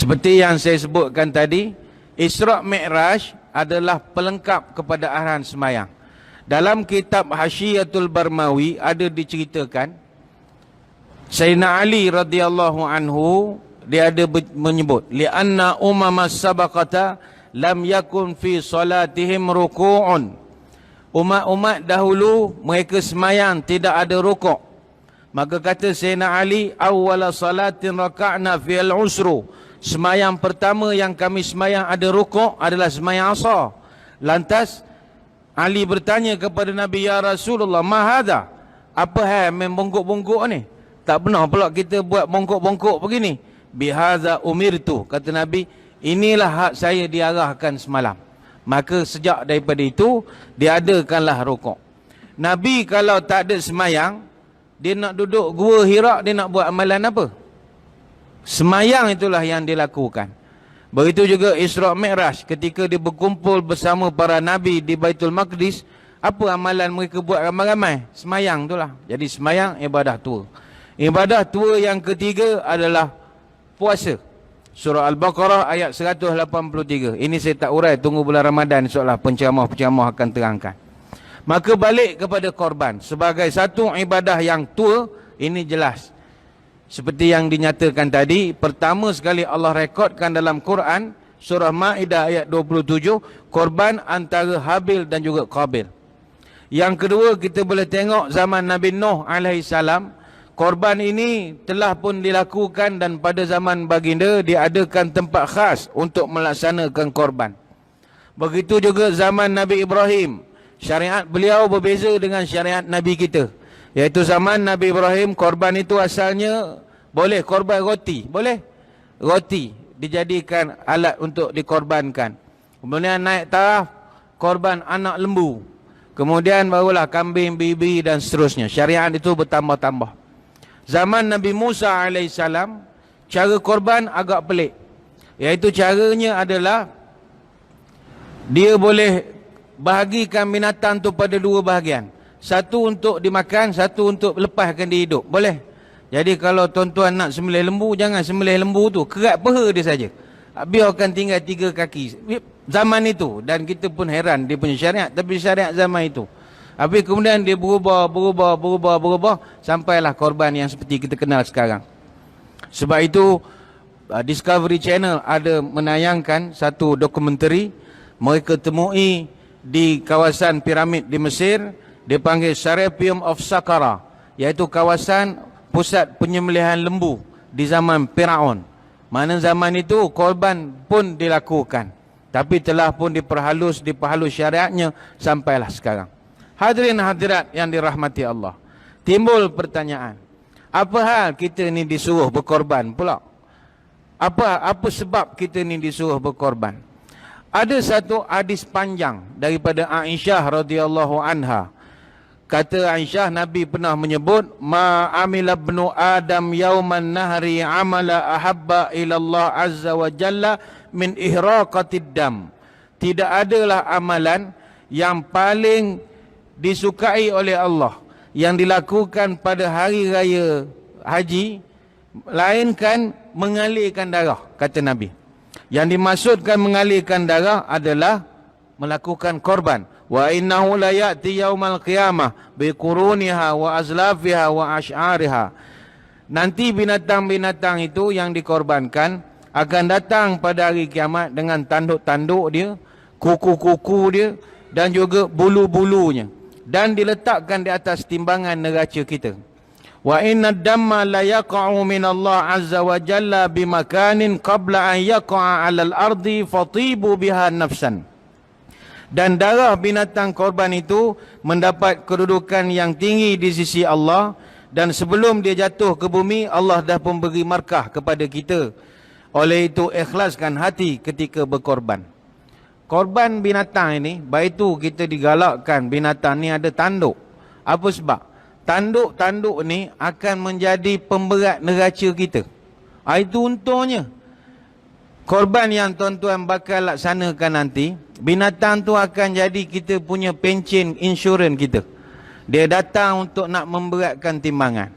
Seperti yang saya sebutkan tadi, Isra' Mi'raj adalah pelengkap kepada arahan semayang. Dalam kitab Hasyiatul Barmawi ada diceritakan Sayyidina Ali radhiyallahu anhu, dia ada menyebut li'anna umamas sabaqata lam yakun fi salatihim ruku'un. Umat-umat dahulu mereka semayang tidak ada rukuk. Maka kata Sayyidina Ali, awwala salatin raka'na fil usru, semayang pertama yang kami semayang ada rukuk adalah semayang asar. Lantas Ali bertanya kepada Nabi, ya Rasulullah, ma hadha? Apa hal main bongkok-bongkok ni? Tak pernah pula kita buat bongkok-bongkok begini. Bihadza umirtu, kata Nabi, inilah hak saya diarahkan semalam. Maka sejak daripada itu diadakanlah rukuk. Nabi kalau tak ada semayang, dia nak duduk gua Hira, dia nak buat amalan apa? Semayang itulah yang dilakukan. Begitu juga Isra' Mi'raj, ketika dia berkumpul bersama para Nabi di Baitul Maqdis, apa amalan mereka buat ramai-ramai? Semayang itulah. Jadi semayang ibadah tua. Ibadah tua yang ketiga adalah puasa. Surah Al-Baqarah ayat 183. Ini saya tak urai, tunggu bulan Ramadan insyaAllah penceramah-penceramah akan terangkan. Maka balik kepada korban sebagai satu ibadah yang tua, ini jelas. Seperti yang dinyatakan tadi, pertama sekali Allah rekodkan dalam Quran, surah Ma'idah ayat 27, korban antara Habil dan juga Qabil. Yang kedua, kita boleh tengok zaman Nabi Nuh alaihissalam, korban ini telah pun dilakukan dan pada zaman baginda diadakan tempat khas untuk melaksanakan korban. Begitu juga zaman Nabi Ibrahim, syariat beliau berbeza dengan syariat Nabi kita. Iaitu zaman Nabi Ibrahim, korban itu asalnya boleh korban roti, boleh roti dijadikan alat untuk dikorbankan. Kemudian naik taraf, korban anak lembu. Kemudian barulah kambing, bibi dan seterusnya. Syariat itu bertambah-tambah. Zaman Nabi Musa alaihissalam, cara korban agak pelik. Iaitu caranya adalah dia boleh bahagikan binatang tu pada dua bahagian. Satu untuk dimakan, satu untuk lepaskan dia hidup. Boleh. Jadi kalau tuan-tuan nak sembelih lembu, jangan sembelih lembu tu, kerat peha dia saja. Biarkan tinggal 3 kaki. Zaman itu, dan kita pun heran dia punya syariat, tapi syariat zaman itu. Habis kemudian dia berubah sampailah korban yang seperti kita kenal sekarang. Sebab itu Discovery Channel ada menayangkan satu dokumentari mereka temui di kawasan piramid di Mesir, dipanggil Serapeum of Saqqara, iaitu kawasan pusat penyembelihan lembu di zaman Firaun. Mana zaman itu korban pun dilakukan, tapi telah pun diperhalus syariatnya sampailah sekarang. Hadirin hadirat yang dirahmati Allah, timbul pertanyaan, apa hal kita ni disuruh berkorban pula? Apa sebab kita ni disuruh berkorban? Ada satu hadis panjang daripada Aisyah radhiyallahu anha. Kata Aisyah, Nabi pernah menyebut, ma amila ibnu Adam yauman nahri amala ahabba ilallah azza wa jalla min ihraqatid dam. Tidak adalah amalan yang paling disukai oleh Allah yang dilakukan pada hari raya haji, melainkan mengalirkan darah, kata Nabi. Yang dimaksudkan mengalirkan darah adalah melakukan korban. Wa innahu la ya'ti yaumal qiyamah bi quruniha wa azlafiha wa ash'ariha. Nanti binatang-binatang itu yang dikorbankan akan datang pada hari kiamat dengan tanduk-tanduk dia, kuku-kuku dia dan juga bulu-bulunya, dan diletakkan di atas timbangan neraca kita. Wa inna damma la yaqa'u min Allah azza wa jalla bimakanin qabla an yaqa'a 'alal ardi fatibu biha nafsan. Dan darah binatang korban itu mendapat kedudukan yang tinggi di sisi Allah, dan sebelum dia jatuh ke bumi, Allah dah pun beri markah kepada kita. Oleh itu ikhlaskan hati ketika berkorban. Korban binatang ini, baik itu kita digalakkan binatang ni ada tanduk. Apa sebab? Tanduk-tanduk ni akan menjadi pemberat neraca kita. Itu untungnya. Korban yang tuan-tuan bakal laksanakan nanti, binatang tu akan jadi kita punya pencen insurans kita. Dia datang untuk nak memberatkan timbangan.